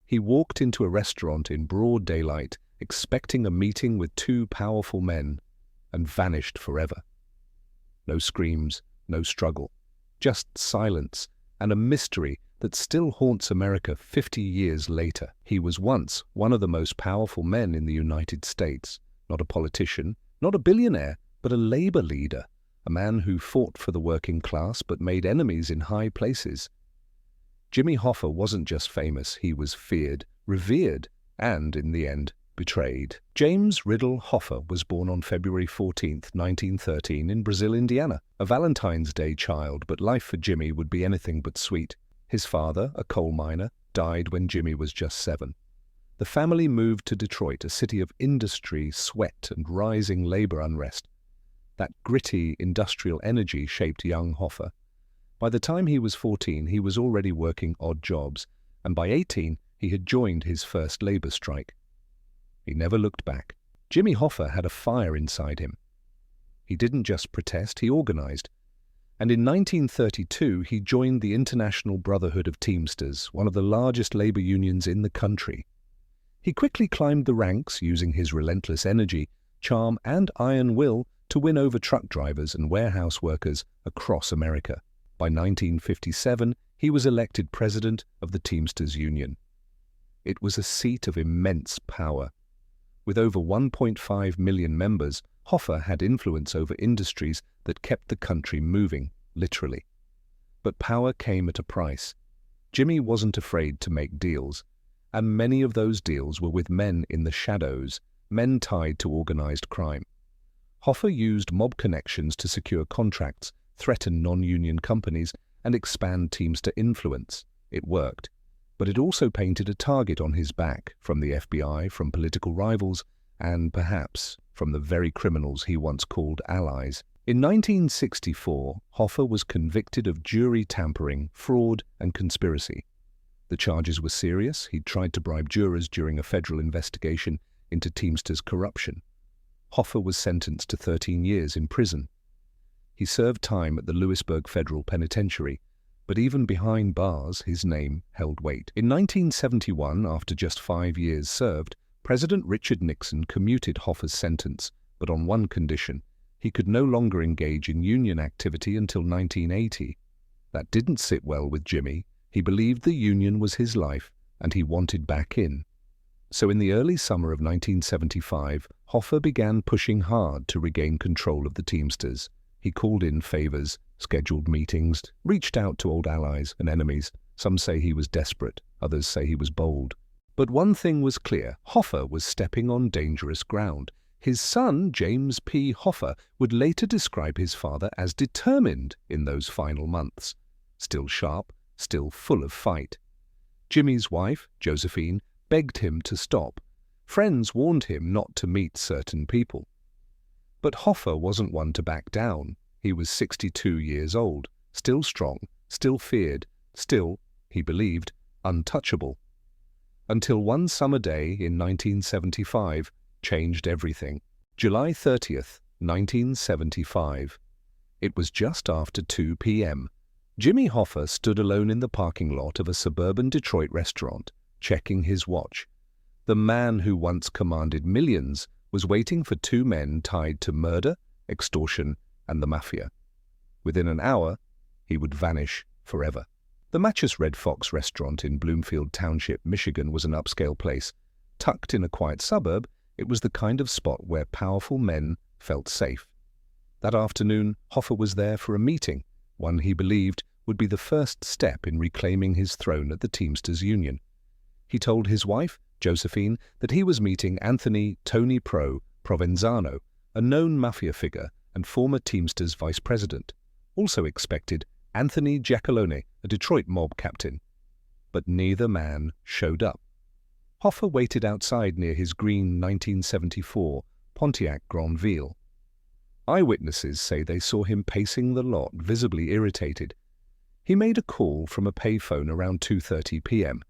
He walked into a restaurant in broad daylight, expecting a meeting with two powerful men, and vanished forever. No screams, no struggle, just silence and a mystery that still haunts America 50 years later. He was once one of the most powerful men in the United States, not a politician, not a billionaire, but a labor leader, a man who fought for the working class but made enemies in high places. Jimmy Hoffa wasn't just famous, he was feared, revered, and, in the end, betrayed. James Riddle Hoffa was born on February 14, 1913, in Brazil, Indiana. A Valentine's Day child, but life for Jimmy would be anything but sweet. His father, a coal miner, died when Jimmy was just 7. The family moved to Detroit, a city of industry, sweat, and rising labor unrest. That gritty industrial energy shaped young Hoffa. By the time he was 14, he was already working odd jobs, and by 18, he had joined his first labor strike. He never looked back. Jimmy Hoffa had a fire inside him. He didn't just protest, he organized. And in 1932, he joined the International Brotherhood of Teamsters, one of the largest labor unions in the country. He quickly climbed the ranks, using his relentless energy, charm, and iron will to win over truck drivers and warehouse workers across America. By 1957, he was elected president of the Teamsters Union. It was a seat of immense power. With over 1.5 million members, Hoffa had influence over industries that kept the country moving, literally. But power came at a price. Jimmy wasn't afraid to make deals, and many of those deals were with men in the shadows, men tied to organized crime. Hoffa used mob connections to secure contracts, threaten non-union companies, and expand Teamster influence. It worked. But it also painted a target on his back, from the FBI, from political rivals, and perhaps from the very criminals he once called allies. In 1964, Hoffa was convicted of jury tampering, fraud, and conspiracy. The charges were serious. He'd tried to bribe jurors during a federal investigation into Teamsters corruption. Hoffa was sentenced to 13 years in prison. He served time at the Lewisburg Federal Penitentiary, but even behind bars, his name held weight. In 1971, after just 5 years served, President Richard Nixon commuted Hoffa's sentence, but on one condition: he could no longer engage in union activity until 1980. That didn't sit well with Jimmy. He believed the union was his life, and he wanted back in. So in the early summer of 1975, Hoffa began pushing hard to regain control of the Teamsters. He called in favors, scheduled meetings, reached out to old allies and enemies. Some say he was desperate, others say he was bold. But one thing was clear: Hoffa was stepping on dangerous ground. His son, James P. Hoffa, would later describe his father as determined in those final months. Still sharp, still full of fight. Jimmy's wife, Josephine, begged him to stop. Friends warned him not to meet certain people. But Hoffa wasn't one to back down. He was 62 years old, still strong, still feared, still, he believed, untouchable. Until one summer day in 1975 changed everything. July 30th, 1975. It was just after 2 p.m. Jimmy Hoffa stood alone in the parking lot of a suburban Detroit restaurant, checking his watch. The man who once commanded millions was waiting for 2 men tied to murder, extortion, and the Mafia. Within an hour, he would vanish forever. The Matches Red Fox restaurant in Bloomfield Township, Michigan was an upscale place. Tucked in a quiet suburb, it was the kind of spot where powerful men felt safe. That afternoon, Hoffa was there for a meeting, one he believed would be the first step in reclaiming his throne at the Teamsters Union. He told his wife, Josephine, that he was meeting Anthony "Tony Provenzano, a known Mafia figure and former Teamsters vice president. Also expected Anthony Giacalone, a Detroit mob captain. But neither man showed up. Hoffa waited outside near his green 1974 Pontiac Grandville. Eyewitnesses say they saw him pacing the lot, visibly irritated. He made a call from a payphone around 2:30 p.m.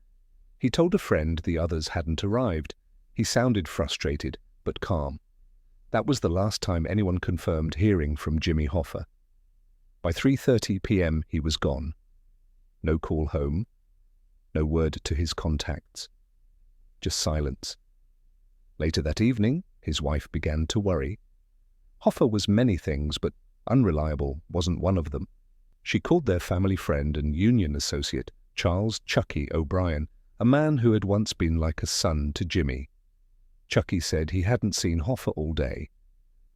He told a friend the others hadn't arrived. He sounded frustrated, but calm. That was the last time anyone confirmed hearing from Jimmy Hoffa. By 3:30 p.m. he was gone. No call home, no word to his contacts. just silence. Later that evening, his wife began to worry. Hoffa was many things, but unreliable wasn't one of them. She called their family friend and union associate, Charles "Chucky" O'Brien, a man who had once been like a son to Jimmy. Chucky said he hadn't seen Hoffa all day.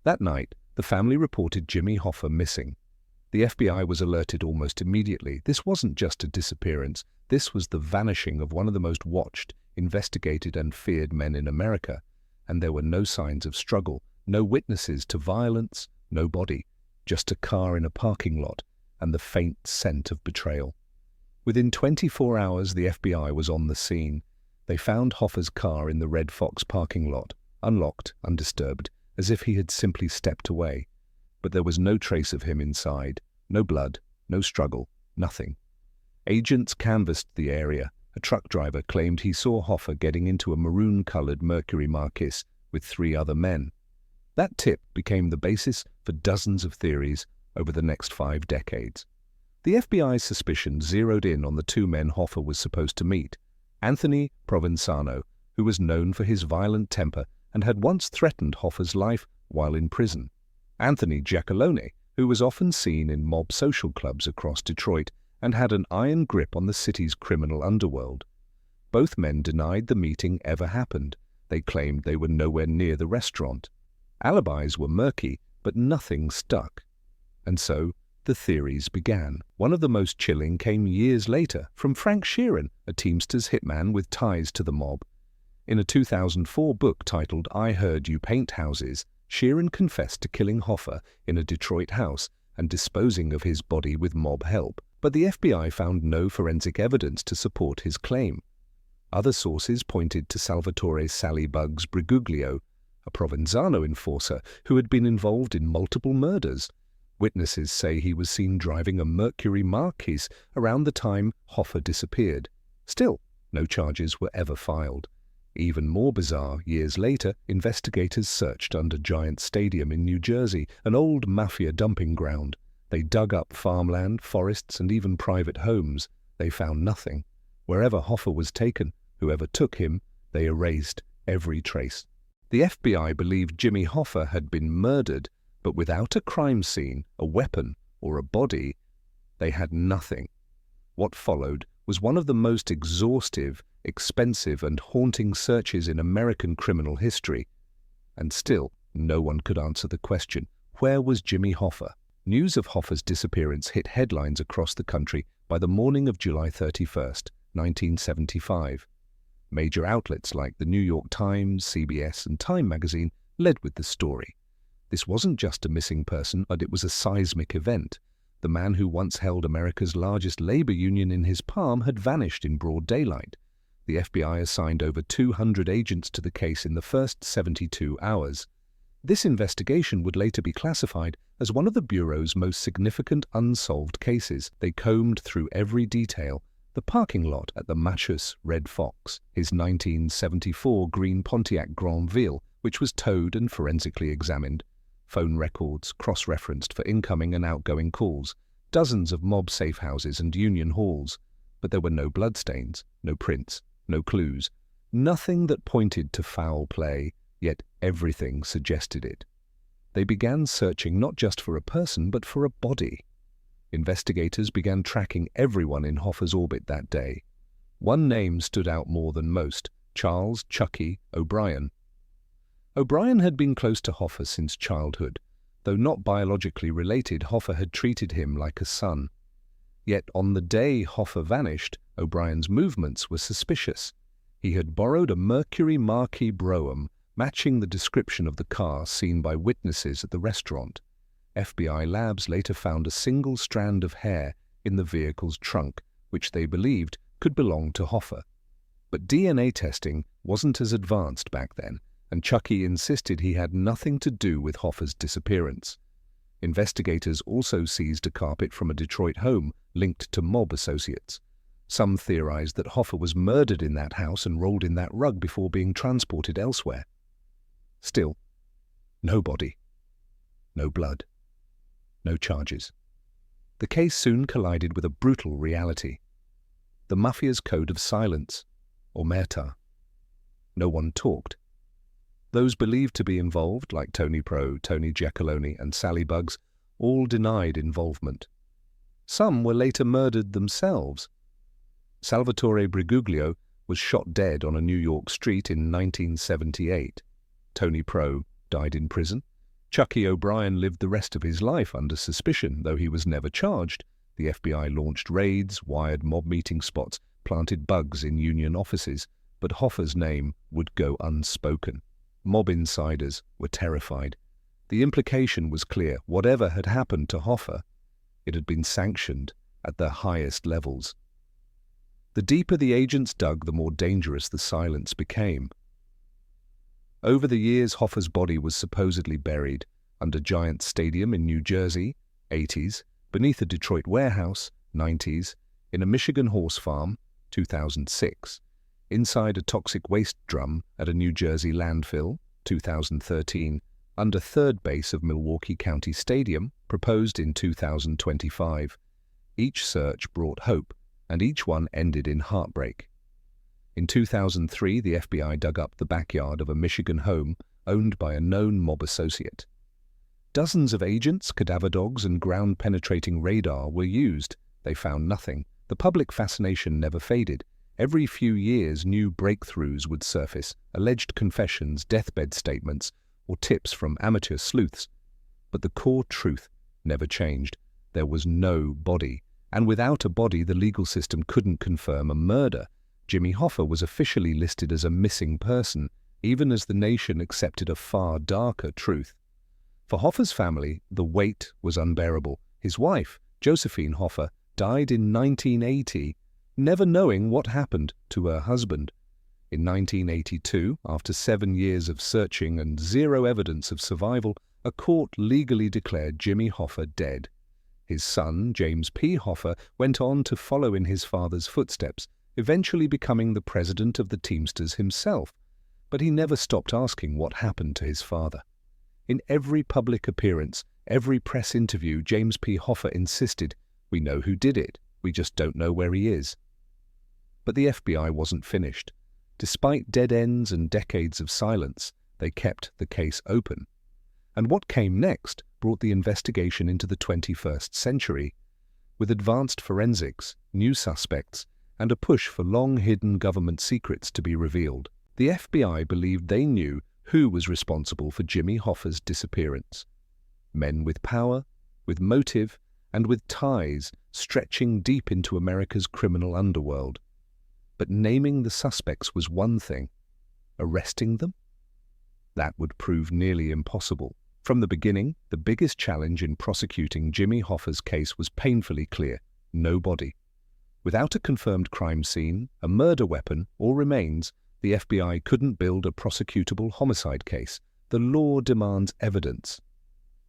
That night, the family reported Jimmy Hoffa missing. The FBI was alerted almost immediately. This wasn't just a disappearance. This was the vanishing of one of the most watched, investigated and feared men in America. And there were no signs of struggle, no witnesses to violence, no body, just a car in a parking lot and the faint scent of betrayal. Within 24 hours, the FBI was on the scene. They found Hoffa's car in the Red Fox parking lot, unlocked, undisturbed, as if he had simply stepped away. But there was no trace of him inside, no blood, no struggle, nothing. Agents canvassed the area. A truck driver claimed he saw Hoffa getting into a maroon-colored Mercury Marquis with 3 other men. That tip became the basis for dozens of theories over the next 5 decades. The FBI's suspicion zeroed in on the 2 men Hoffa was supposed to meet: Anthony Provenzano, who was known for his violent temper and had once threatened Hoffa's life while in prison; Anthony Giacalone, who was often seen in mob social clubs across Detroit and had an iron grip on the city's criminal underworld. Both men denied the meeting ever happened. They claimed they were nowhere near the restaurant. Alibis were murky, but nothing stuck. And so the theories began. One of the most chilling came years later from Frank Sheeran, a Teamsters hitman with ties to the mob. In a 2004 book titled "I Heard You Paint Houses," Sheeran confessed to killing Hoffa in a Detroit house and disposing of his body with mob help. But the FBI found no forensic evidence to support his claim. Other sources pointed to Salvatore "Sally Bugs" Briguglio, a Provenzano enforcer who had been involved in multiple murders. Witnesses say he was seen driving a Mercury Marquis around the time Hoffa disappeared. Still, no charges were ever filed. Even more bizarre, years later, investigators searched under Giant Stadium in New Jersey, an old Mafia dumping ground. They dug up farmland, forests, and even private homes. They found nothing. Wherever Hoffa was taken, whoever took him, they erased every trace. The FBI believed Jimmy Hoffa had been murdered, but without a crime scene, a weapon, or a body, they had nothing. What followed was one of the most exhaustive, expensive, and haunting searches in American criminal history. And still, no one could answer the question: where was Jimmy Hoffa? News of Hoffa's disappearance hit headlines across the country by the morning of July 31st, 1975. Major outlets like the New York Times, CBS, and Time magazine led with the story. This wasn't just a missing person, but it was a seismic event. The man who once held America's largest labor union in his palm had vanished in broad daylight. The FBI assigned over 200 agents to the case in the first 72 hours. This investigation would later be classified as one of the Bureau's most significant unsolved cases. They combed through every detail: the parking lot at the Machus Red Fox, his 1974 green Pontiac Grandville, which was towed and forensically examined, phone records cross-referenced for incoming and outgoing calls, dozens of mob safe houses and union halls. But there were no bloodstains, no prints, no clues, nothing that pointed to foul play, yet everything suggested it. They began searching not just for a person, but for a body. Investigators began tracking everyone in Hoffa's orbit that day. One name stood out more than most: Charles "Chucky" O'Brien. O'Brien had been close to Hoffa since childhood. Though not biologically related, Hoffa had treated him like a son. Yet on the day Hoffa vanished, O'Brien's movements were suspicious. He had borrowed a Mercury Marquis brougham, matching the description of the car seen by witnesses at the restaurant. FBI labs later found a single strand of hair in the vehicle's trunk, which they believed could belong to Hoffa. But DNA testing wasn't as advanced back then, and Chucky insisted he had nothing to do with Hoffa's disappearance. Investigators also seized a carpet from a Detroit home linked to mob associates. Some theorized that Hoffa was murdered in that house and rolled in that rug before being transported elsewhere. Still, no body, no blood, no charges. The case soon collided with a brutal reality: the Mafia's code of silence, omerta. No one talked. Those believed to be involved, like Tony Pro, Tony Giacalone, and Sally Bugs, all denied involvement. Some were later murdered themselves. Salvatore Briguglio was shot dead on a New York street in 1978. Tony Pro died in prison. Chucky O'Brien lived the rest of his life under suspicion, though he was never charged. The FBI launched raids, wired mob meeting spots, planted bugs in union offices, but Hoffa's name would go unspoken. Mob insiders were terrified. The implication was clear. Whatever had happened to Hoffa, it had been sanctioned at the highest levels. The deeper the agents dug, the more dangerous the silence became. Over the years, Hoffa's body was supposedly buried under Giant Stadium in New Jersey, 80s, beneath a Detroit warehouse, 90s, in a Michigan horse farm, 2006, inside a toxic waste drum at a New Jersey landfill, 2013, under third base of Milwaukee County Stadium, proposed in 2025. Each search brought hope, and each one ended in heartbreak. In 2003, the FBI dug up the backyard of a Michigan home owned by a known mob associate. Dozens of agents, cadaver dogs, and ground-penetrating radar were used. They found nothing. The public fascination never faded. Every few years, new breakthroughs would surface, alleged confessions, deathbed statements, or tips from amateur sleuths. But the core truth never changed. There was no body. And without a body, the legal system couldn't confirm a murder. Jimmy Hoffa was officially listed as a missing person, even as the nation accepted a far darker truth. For Hoffa's family, the weight was unbearable. His wife, Josephine Hoffa, died in 1980, never knowing what happened to her husband. In 1982, after 7 years of searching and zero evidence of survival, a court legally declared Jimmy Hoffa dead. His son, James P. Hoffa, went on to follow in his father's footsteps, eventually becoming the president of the Teamsters himself. But he never stopped asking what happened to his father. In every public appearance, every press interview, James P. Hoffa insisted, "We know who did it, we just don't know where he is." But the FBI wasn't finished. Despite dead ends and decades of silence, they kept the case open. And what came next brought the investigation into the 21st century. With advanced forensics, new suspects, and a push for long-hidden government secrets to be revealed, the FBI believed they knew who was responsible for Jimmy Hoffa's disappearance. Men with power, with motive, and with ties stretching deep into America's criminal underworld. But naming the suspects was one thing. Arresting them? That would prove nearly impossible. From the beginning, the biggest challenge in prosecuting Jimmy Hoffa's case was painfully clear: no body. Without a confirmed crime scene, a murder weapon, or remains, the FBI couldn't build a prosecutable homicide case. The law demands evidence.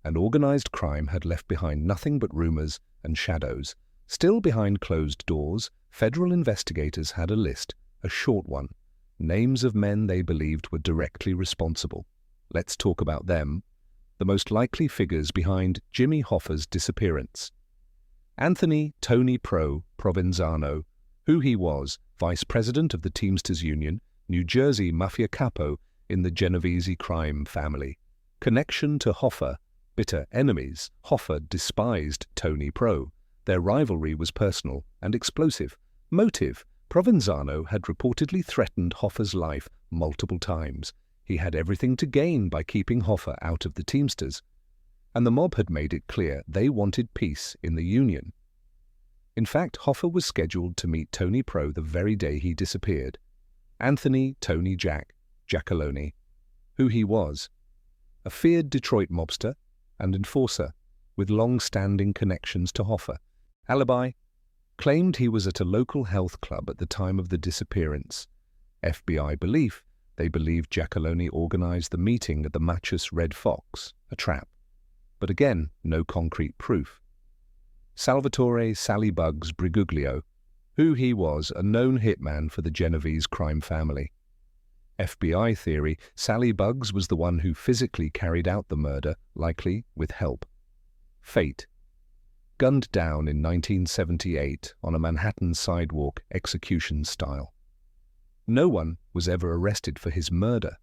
And organized crime had left behind nothing but rumors and shadows. Still behind closed doors, federal investigators had a list, a short one, names of men they believed were directly responsible. Let's talk about them. The most likely figures behind Jimmy Hoffa's disappearance. Anthony Tony Pro Provenzano, who he was, vice president of the Teamsters Union, New Jersey Mafia capo in the Genovese crime family. Connection to Hoffa, bitter enemies. Hoffa despised Tony Pro. Their rivalry was personal and explosive. Motive: Provenzano had reportedly threatened Hoffa's life multiple times. He had everything to gain by keeping Hoffa out of the Teamsters. And the mob had made it clear they wanted peace in the union. In fact, Hoffa was scheduled to meet Tony Pro the very day he disappeared. Anthony Tony Giacalone, who he was, a feared Detroit mobster and enforcer with long-standing connections to Hoffa. Alibi: claimed he was at a local health club at the time of the disappearance. FBI belief: they believed Giacalone organized the meeting at the Matchus Red Fox, a trap. But again, no concrete proof. Salvatore Sally Bugs Briguglio, who he was, a known hitman for the Genovese crime family. FBI theory: Sally Bugs was the one who physically carried out the murder, likely with help. Fate: gunned down in 1978 on a Manhattan sidewalk, execution style. No one was ever arrested for his murder.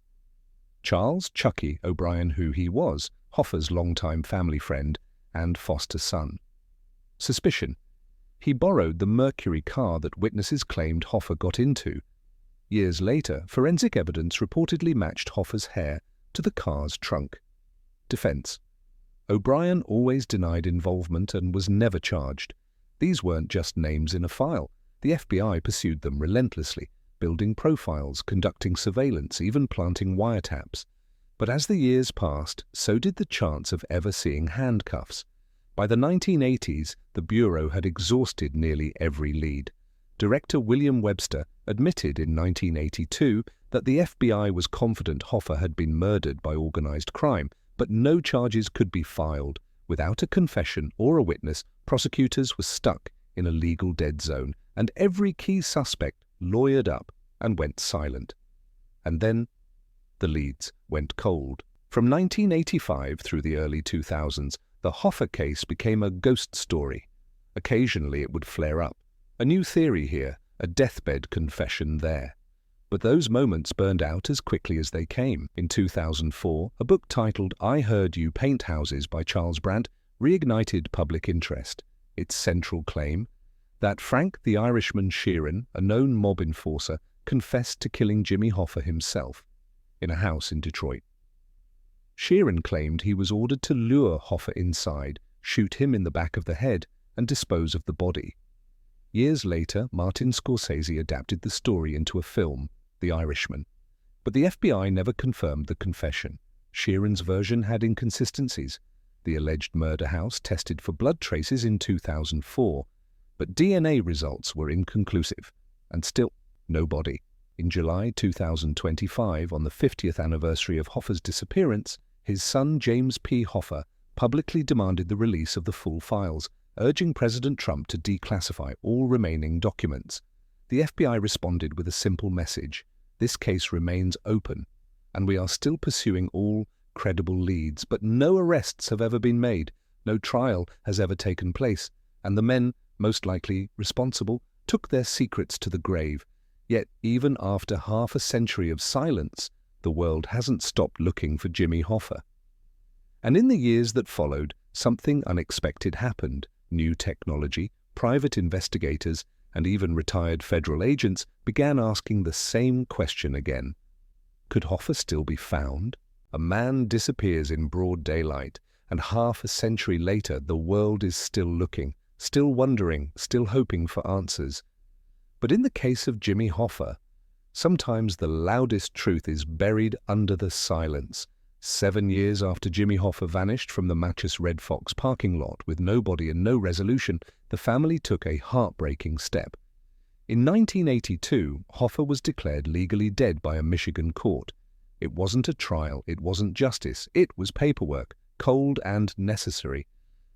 Charles "Chucky" O'Brien, who he was, Hoffa's longtime family friend and foster son. Suspicion: he borrowed the Mercury car that witnesses claimed Hoffa got into. Years later, forensic evidence reportedly matched Hoffa's hair to the car's trunk. Defense: O'Brien always denied involvement and was never charged. These weren't just names in a file. The FBI pursued them relentlessly, building profiles, conducting surveillance, even planting wiretaps. But as the years passed, so did the chance of ever seeing handcuffs. By the 1980s, the Bureau had exhausted nearly every lead. Director William Webster admitted in 1982 that the FBI was confident Hoffa had been murdered by organized crime, but no charges could be filed. Without a confession or a witness, prosecutors were stuck in a legal dead zone, and every key suspect lawyered up and went silent. And then the leads went cold. From 1985 through the early 2000s, the Hoffa case became a ghost story. Occasionally it would flare up. A new theory here, a deathbed confession there. But those moments burned out as quickly as they came. In 2004, a book titled I Heard You Paint Houses by Charles Brandt reignited public interest. Its central claim: that Frank the Irishman Sheeran, a known mob enforcer, confessed to killing Jimmy Hoffa himself in a house in Detroit. Sheeran claimed he was ordered to lure Hoffa inside, shoot him in the back of the head, and dispose of the body. Years later, Martin Scorsese adapted the story into a film, The Irishman. But the FBI never confirmed the confession. Sheeran's version had inconsistencies. The alleged murder house tested for blood traces in 2004, but DNA results were inconclusive, and still no body. In July 2025, on the 50th anniversary of Hoffa's disappearance, his son James P. Hoffa publicly demanded the release of the full files, urging President Trump to declassify all remaining documents. The FBI responded with a simple message: this case remains open, and we are still pursuing all credible leads, but no arrests have ever been made, no trial has ever taken place, and the men, most likely responsible, took their secrets to the grave. Yet, even after half a century of silence, the world hasn't stopped looking for Jimmy Hoffa. And in the years that followed, something unexpected happened. New technology, private investigators, and even retired federal agents began asking the same question again. Could Hoffa still be found? A man disappears in broad daylight, and half a century later the world is still looking, still wondering, still hoping for answers. But in the case of Jimmy Hoffa, sometimes the loudest truth is buried under the silence. 7 years after Jimmy Hoffa vanished from the Matches Red Fox parking lot with no body and no resolution, the family took a heartbreaking step. In 1982, Hoffa was declared legally dead by a Michigan court. It wasn't a trial, it wasn't justice, it was paperwork, cold and necessary.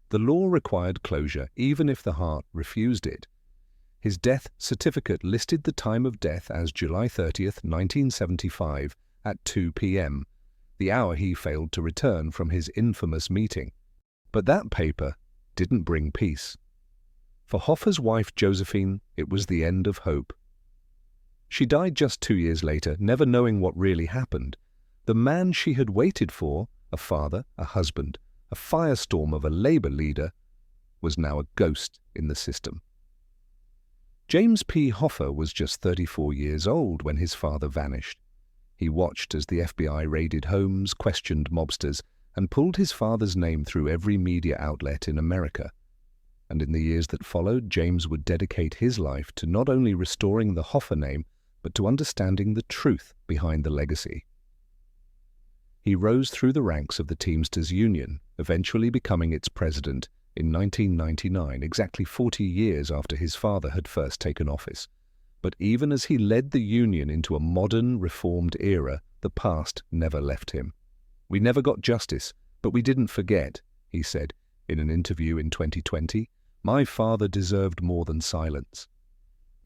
The law required closure, even if the heart refused it. His death certificate listed the time of death as July 30th, 1975, at 2 p.m., the hour he failed to return from his infamous meeting. But that paper didn't bring peace. For Hoffa's wife Josephine, it was the end of hope. She died just 2 years later, never knowing what really happened. The man she had waited for, a father, a husband, a firestorm of a labor leader, was now a ghost in the system. James P. Hoffa was just 34 years old when his father vanished. He watched as the FBI raided homes, questioned mobsters, and pulled his father's name through every media outlet in America. And in the years that followed, James would dedicate his life to not only restoring the Hoffa name, but to understanding the truth behind the legacy. He rose through the ranks of the Teamsters Union, eventually becoming its president in 1999, exactly 40 years after his father had first taken office. But even as he led the union into a modern, reformed era, the past never left him. "We never got justice, but we didn't forget," he said in an interview in 2020. "My father deserved more than silence."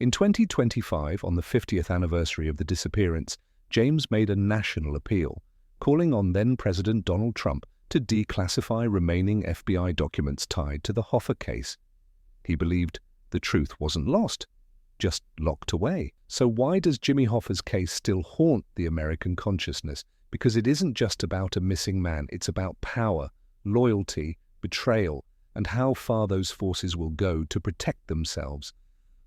In 2025, on the 50th anniversary of the disappearance, James made a national appeal, calling on then-President Donald Trump to declassify remaining FBI documents tied to the Hoffa case. He believed the truth wasn't lost, just locked away. So why does Jimmy Hoffa's case still haunt the American consciousness? Because it isn't just about a missing man, it's about power, loyalty, betrayal, and how far those forces will go to protect themselves.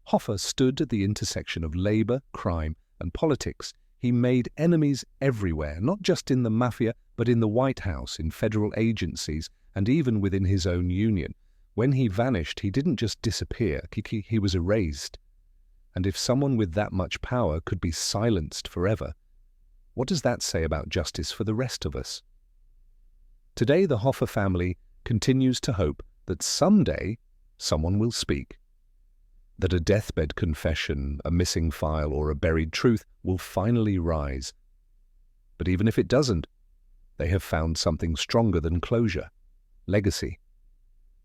Hoffa stood at the intersection of labor, crime, and politics. He made enemies everywhere, not just in the Mafia, but in the White House, in federal agencies, and even within his own union. When he vanished, he didn't just disappear, he was erased. And if someone with that much power could be silenced forever, what does that say about justice for the rest of us? Today, the Hoffa family continues to hope that someday someone will speak, that a deathbed confession, a missing file, or a buried truth will finally rise. But even if it doesn't, they have found something stronger than closure: legacy.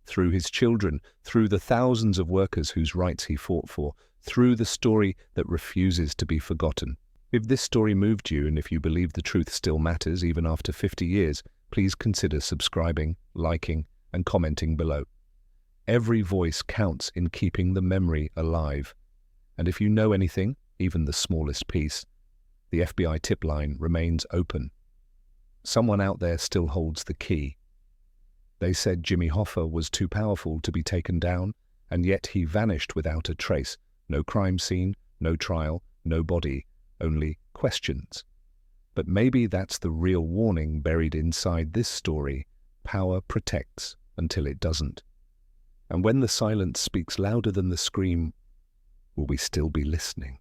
Through his children, through the thousands of workers whose rights he fought for, through the story that refuses to be forgotten. If this story moved you, and if you believe the truth still matters even after 50 years, please consider subscribing, liking, and commenting below. Every voice counts in keeping the memory alive. And if you know anything, even the smallest piece, the FBI tip line remains open. Someone out there still holds the key. They said Jimmy Hoffa was too powerful to be taken down, and yet he vanished without a trace. No crime scene, no trial, no body, only questions. But maybe that's the real warning buried inside this story: power protects until it doesn't. And when the silence speaks louder than the scream, will we still be listening?